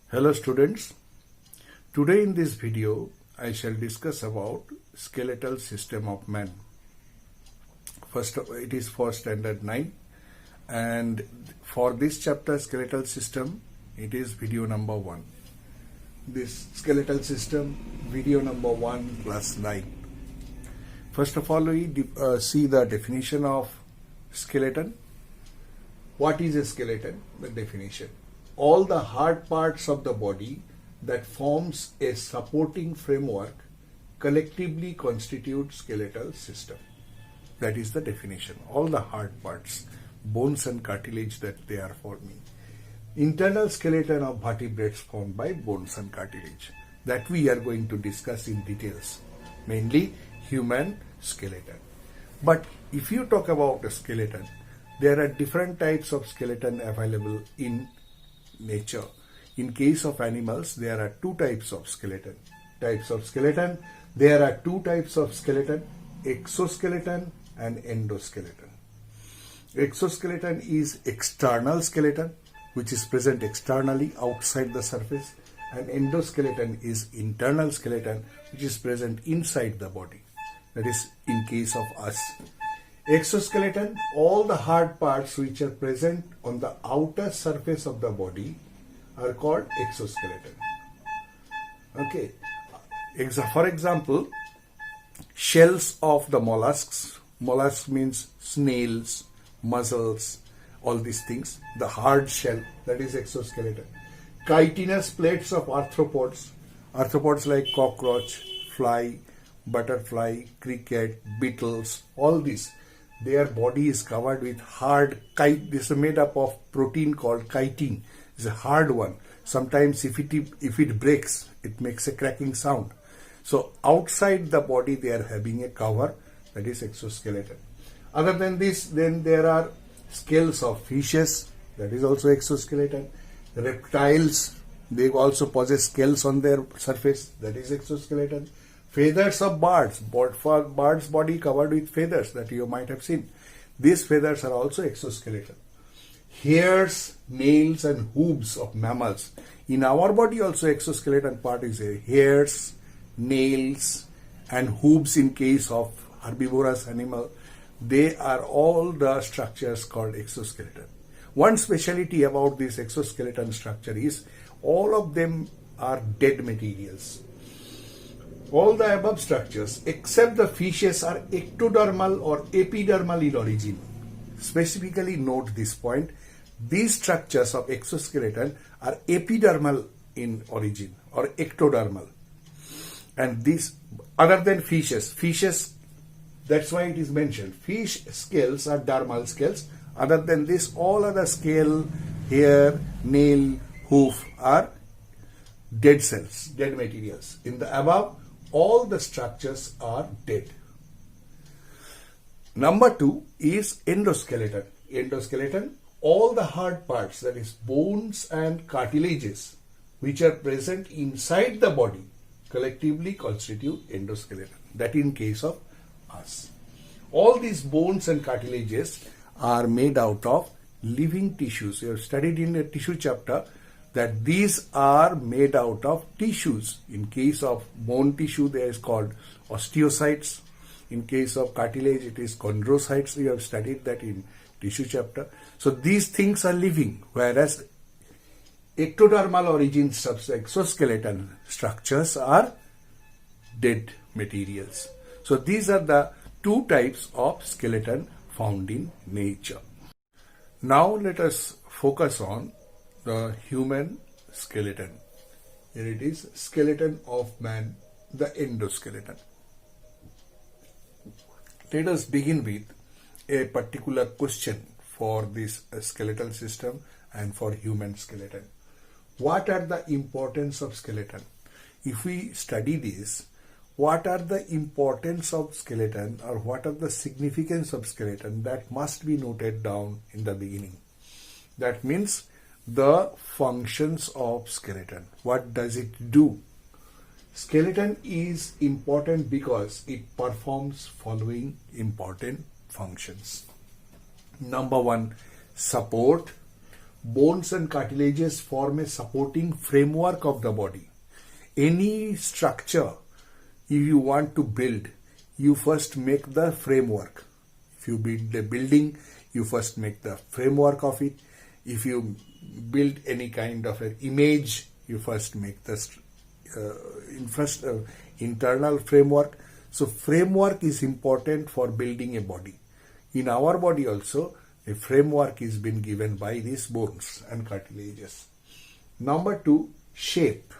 Hello students, today in this video I shall discuss about skeletal system of man. First it is for standard 9 and for this chapter skeletal system it is video number 1. This skeletal system video number 1 plus 9. First of all we see the definition of skeleton. What is a skeleton? The definition. All the hard parts of the body that forms a supporting framework collectively constitute skeletal system. That is the definition. All the hard parts, bones and cartilage that they are forming. Internal skeleton of vertebrates formed by bones and cartilage. That we are going to discuss in details. Mainly human skeleton. But if you talk about a skeleton, there are different types of skeleton available in nature. In case of animals, there are two types of skeleton. There are two types of skeleton, exoskeleton and endoskeleton. Exoskeleton is external skeleton, which is present externally outside the surface, and endoskeleton is internal skeleton, which is present inside the body. That is in case of us. Exoskeleton, all the hard parts which are present on the outer surface of the body are called exoskeleton. Okay. For example, shells of the mollusks. Mollusk means snails, mussels, all these things. The hard shell, that is exoskeleton. Chitinous plates of arthropods. Arthropods like cockroach, fly, butterfly, cricket, beetles, all these. Their body is covered with hard chitin. This is made up of protein called chitin. It's a hard one. Sometimes if it breaks, it makes a cracking sound. So outside the body they are having a cover, that is exoskeleton. Other than this, then there are scales of fishes, that is also exoskeleton. Reptiles, they also possess scales on their surface, that is exoskeleton. Feathers of birds, bird's body covered with feathers that you might have seen. These feathers are also exoskeleton. Hairs, nails and hooves of mammals. In our body also exoskeleton part is hairs, nails and hooves in case of herbivorous animal. They are all the structures called exoskeleton. One speciality about this exoskeleton structure is all of them are dead materials. All the above structures except the fishes are ectodermal or epidermal in origin. Specifically note this point. These structures of exoskeleton are epidermal in origin or ectodermal. And these, other than fishes, that's why it is mentioned. Fish scales are dermal scales. Other than this, all other scale, hair, nail, hoof are dead cells, dead materials. In the above, all the structures are dead. Number 2 is endoskeleton. Endoskeleton, all the hard parts, that is bones and cartilages, which are present inside the body, collectively constitute endoskeleton. That in case of us. All these bones and cartilages are made out of living tissues. You have studied in the tissue chapter that these are made out of tissues. In case of bone tissue, there is called osteocytes. In case of cartilage, it is chondrocytes. You have studied that in tissue chapter. So these things are living, whereas ectodermal origin exoskeleton structures are dead materials. So these are the two types of skeleton found in nature. Now let us focus on the human skeleton. Here it is, skeleton of man, the endoskeleton. Let us begin with a particular question for this skeletal system and for human skeleton. What are the importance of skeleton? If we study this, what are the importance of skeleton or what are the significance of skeleton, that must be noted down in the beginning. That means the functions of skeleton. What does it do? Skeleton is important because it performs following important functions. Number 1, support. Bones and cartilages form a supporting framework of the body. Any structure, if you want to build, you first make the framework. If you build a building, you first make the framework of it. If you build any kind of an image, you first make the internal framework. So framework is important for building a body. In our body also, a framework is been given by these bones and cartilages. Number 2, shape.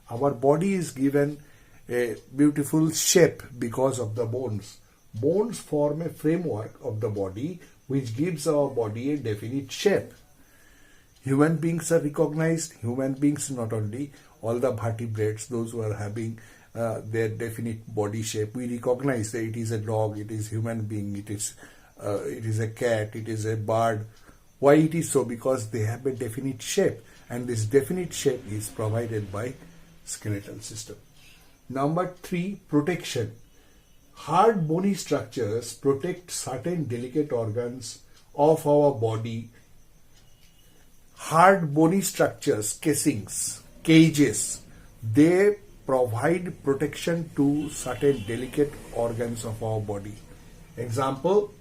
Our body is given a beautiful shape because of the bones. Bones form a framework of the body which gives our body a definite shape. Human beings are recognized. Human beings, not only all the vertebrates, those who are having their definite body shape, we recognize that it is a dog, it is human being, it is a cat, it is a bird. Why it is so? Because they have a definite shape, and this definite shape is provided by skeletal system. Number 3, protection. Hard bony structures protect certain delicate organs of our body. Hard bony structures, casings, cages, they provide protection to certain delicate organs of our body. Example,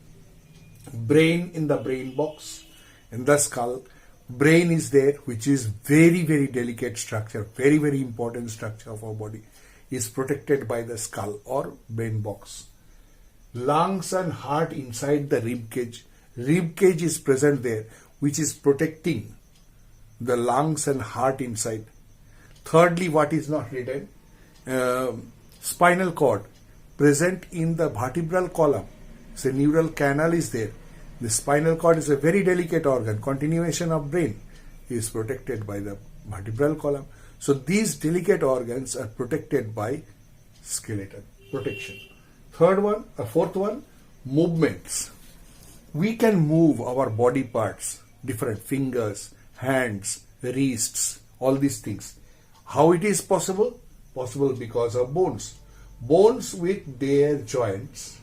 brain in the brain box, in the skull. Brain is there, which is very, very delicate structure, very, very important structure of our body, is protected by the skull or brain box. Lungs and heart inside the rib cage. Rib cage is present there, which is protecting the lungs and heart inside. Thirdly, what is not written, spinal cord present in the vertebral column. So neural canal is there. The spinal cord is a very delicate organ. Continuation of brain is protected by the vertebral column. So these delicate organs are protected by skeleton protection. Fourth one, movements. We can move our body parts, different fingers, hands, wrists, all these things. How it is possible? Possible because of bones. Bones with their joints.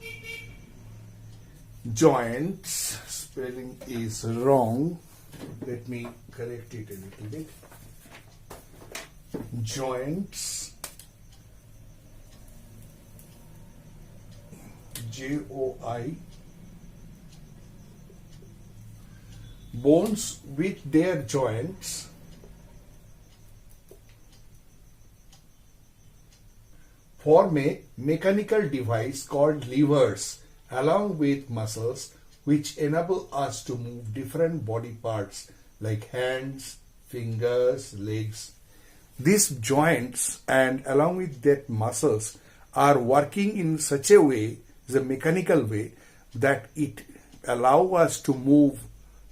Joints, spelling is wrong. Let me correct it a little bit. Joints, J-O-I. Bones with their joints form a mechanical device called levers along with muscles which enable us to move different body parts like hands, fingers, legs. These joints and along with that muscles are working in such a way, the mechanical way, that it allow us to move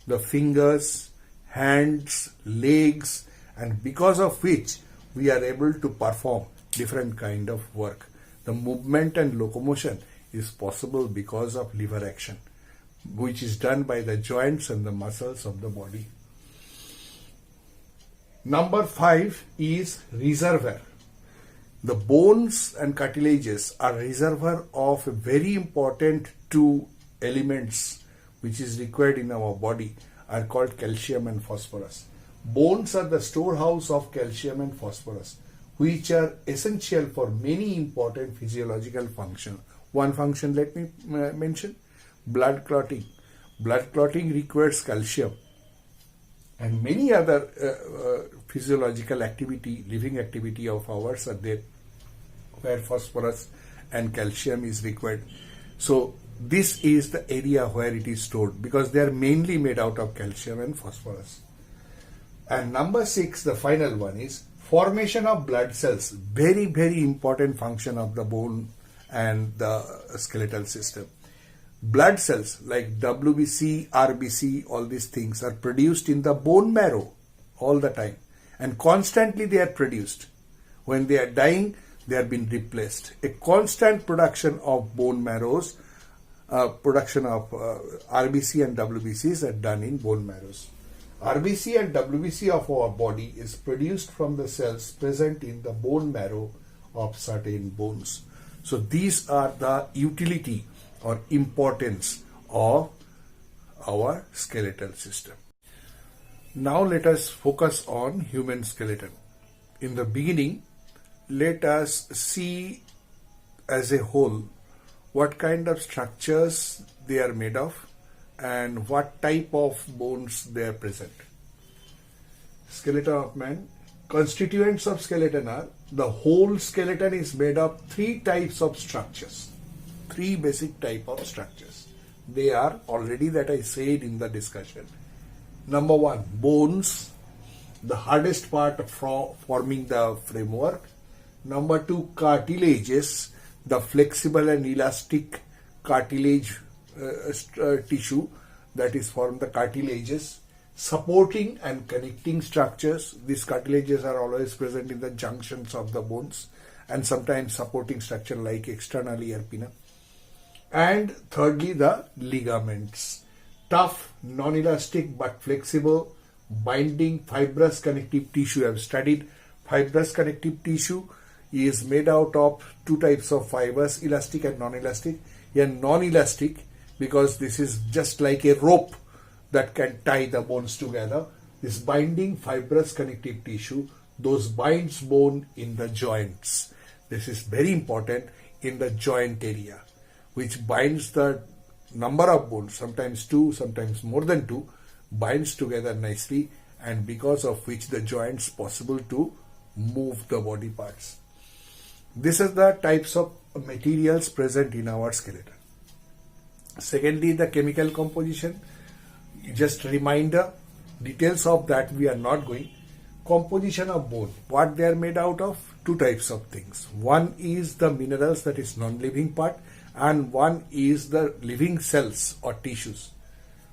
the fingers, hands, legs, and because of which we are able to perform different kind of work. The movement and locomotion is possible because of lever action, which is done by the joints and the muscles of the body. Number 5 is reservoir. The bones and cartilages are reservoir of very important 2 elements which is required in our body, are called calcium and phosphorus. Bones are the storehouse of calcium and phosphorus, which are essential for many important physiological functions. One function let me mention, blood clotting. Blood clotting requires calcium, and many other physiological activity, living activity of ours are there where phosphorus and calcium is required. So this is the area where it is stored because they are mainly made out of calcium and phosphorus. And number 6, the final one, is formation of blood cells. Very, very important function of the bone and the skeletal system. Blood cells like WBC, RBC, all these things are produced in the bone marrow all the time, and constantly they are produced. When they are dying, they are being replaced. A constant production of bone marrows, production of RBC and WBCs are done in bone marrows. RBC and WBC of our body is produced from the cells present in the bone marrow of certain bones. So these are the utility or importance of our skeletal system. Now let us focus on human skeleton. In the beginning, let us see as a whole what kind of structures they are made of and what type of bones they are present. Skeleton of man. Constituents of skeleton are, the whole skeleton is made of three types of structures. Three basic type of structures. They are already that I said in the discussion. Number one, bones, the hardest part forming the framework. Number two, cartilages, the flexible and elastic cartilage tissue that is formed the cartilages. Supporting and connecting structures. These cartilages are always present in the junctions of the bones and sometimes supporting structure like external ear pinna. And thirdly, the ligaments. Tough, non-elastic but flexible, binding, fibrous connective tissue. I have studied fibrous connective tissue is made out of two types of fibers, elastic and non-elastic. Here non-elastic because this is just like a rope that can tie the bones together. This binding fibrous connective tissue, those binds bone in the joints. This is very important in the joint area, which binds the number of bones, sometimes two, sometimes more than two, binds together nicely, and because of which the joints possible to move the body parts. This is the types of materials present in our skeleton. Secondly, the chemical composition. Just a reminder, details of that we are not going. Composition of bone, what they are made out of? Two types of things. One is the minerals, that is non-living part, and one is the living cells or tissues.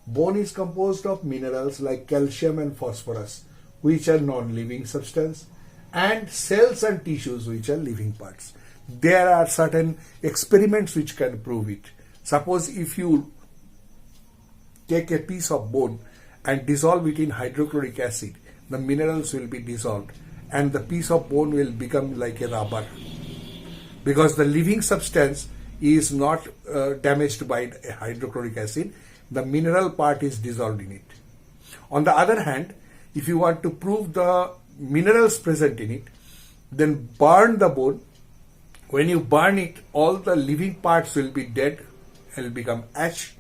Bone is composed of minerals like calcium and phosphorus, which are non-living substance, and cells and tissues, which are living parts. There are certain experiments which can prove it. Suppose if you take a piece of bone and dissolve it in hydrochloric acid, the minerals will be dissolved and the piece of bone will become like a rubber, because the living substance is not damaged by hydrochloric acid. The mineral part is dissolved in it. On the other hand, if you want to prove the minerals present in it, then burn the bone. When you burn it, all the living parts will be dead and will become ash.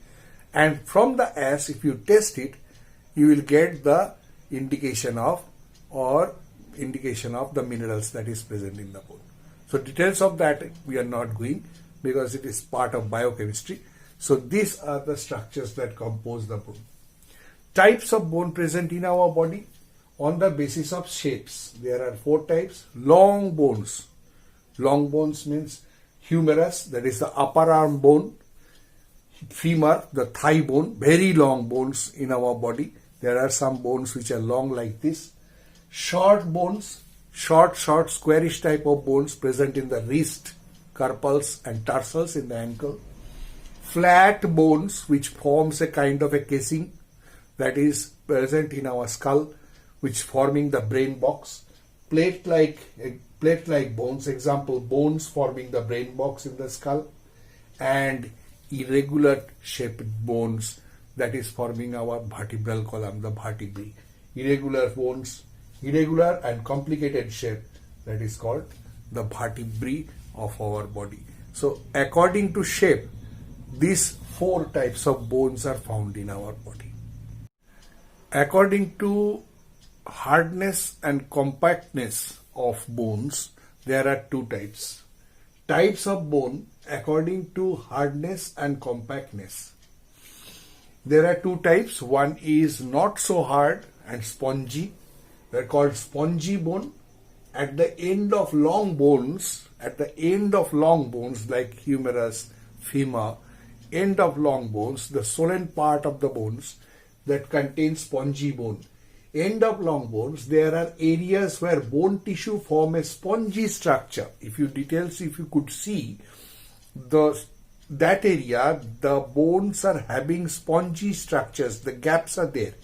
And from the ash, if you test it, you will get the indication of the minerals that is present in the bone. So details of that we are not going because it is part of biochemistry. So these are the structures that compose the bone. Types of bone present in our body on the basis of shapes. There are four types. Long bones. Long bones means humerus, that is the upper arm bone. Femur, the thigh bone, very long bones in our body. There are some bones which are long like this. Short bones, short squarish type of bones present in the wrist, carpals and tarsals in the ankle. Flat bones which forms a kind of a casing that is present in our skull, which forming the brain box. Plate-like bones, example bones forming the brain box in the skull, and irregular shaped bones that is forming our vertebral column, the vertebrae. Irregular bones, irregular and complicated shape, that is called the vertebrae of our body. So according to shape, these four types of bones are found in our body. According to hardness and compactness of bones, there are two types. Types of bone according to hardness and compactness. There are two types. One is not so hard and spongy. They are called spongy bone. At the end of long bones like humerus, femur, end of long bones, the swollen part of the bones that contains spongy bone. End of long bones, there are areas where bone tissue form a spongy structure. If you could see that area, the bones are having spongy structures. The gaps are there.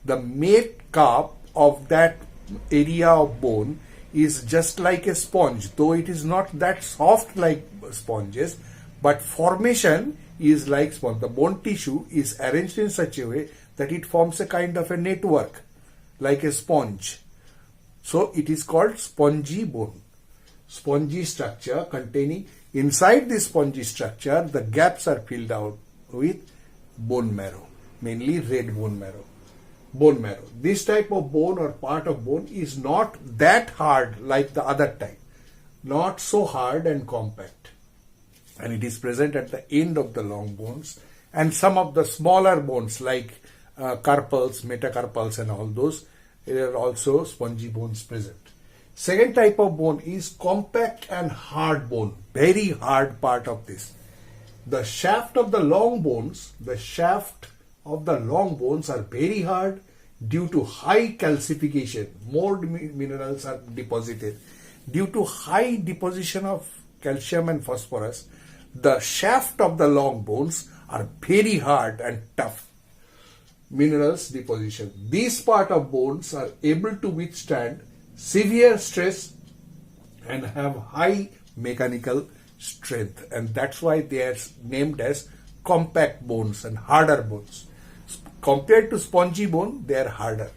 The makeup of that area of bone is just like a sponge, though it is not that soft like sponges, but formation is like sponge. The bone tissue is arranged in such a way that it forms a kind of a network. like a sponge. So it is called spongy bone. Spongy structure containing, inside this spongy structure, the gaps are filled out with bone marrow, mainly red bone marrow. Bone marrow. This type of bone or part of bone is not that hard like the other type. Not so hard and compact. And it is present at the end of the long bones, and some of the smaller bones like carpals, metacarpals and all those, there are also spongy bones present. Second type of bone is compact and hard bone, very hard part of this. The shaft of the long bones, are very hard due to high calcification. More minerals are deposited. Due to high deposition of calcium and phosphorus, the shaft of the long bones are very hard and tough. Minerals deposition. These part of bones are able to withstand severe stress and have high mechanical strength, and that's why they are named as compact bones and harder bones. Compared to spongy bone, they are harder.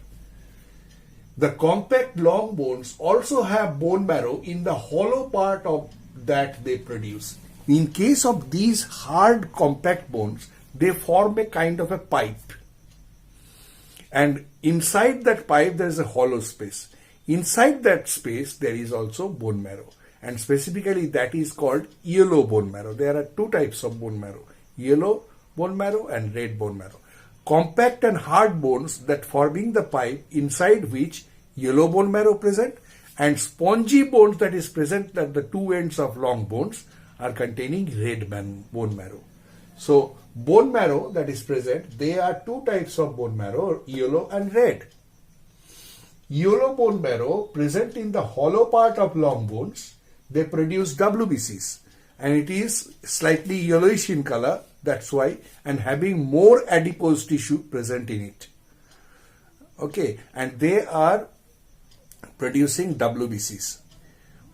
The compact long bones also have bone marrow in the hollow part of that they produce. In case of these hard compact bones, they form a kind of a pipe, and inside that pipe there is a hollow space. Inside that space there is also bone marrow, and specifically that is called yellow bone marrow. There are two types of bone marrow, yellow bone marrow and red bone marrow. Compact and hard bones that forming the pipe inside which yellow bone marrow present, and spongy bones that is present at the two ends of long bones are containing red bone marrow. So bone marrow that is present, there are two types of bone marrow, yellow and red. Yellow bone marrow present in the hollow part of long bones, they produce WBCs, and it is slightly yellowish in color, that's why, and having more adipose tissue present in it. Okay, and they are producing WBCs.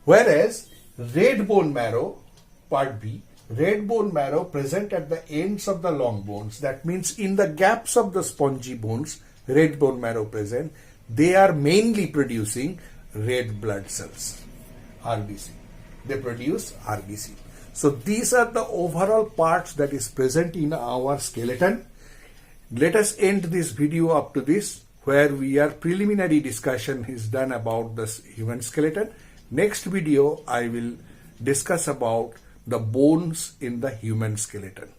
Whereas red bone marrow, part B, red bone marrow present at the ends of the long bones, that means in the gaps of the spongy bones, red bone marrow present, they are mainly producing red blood cells, RBC. They produce RBC. So these are the overall parts that is present in our skeleton. Let us end this video up to this, where we are preliminary discussion is done about the human skeleton. Next video I will discuss about the bones in the human skeleton.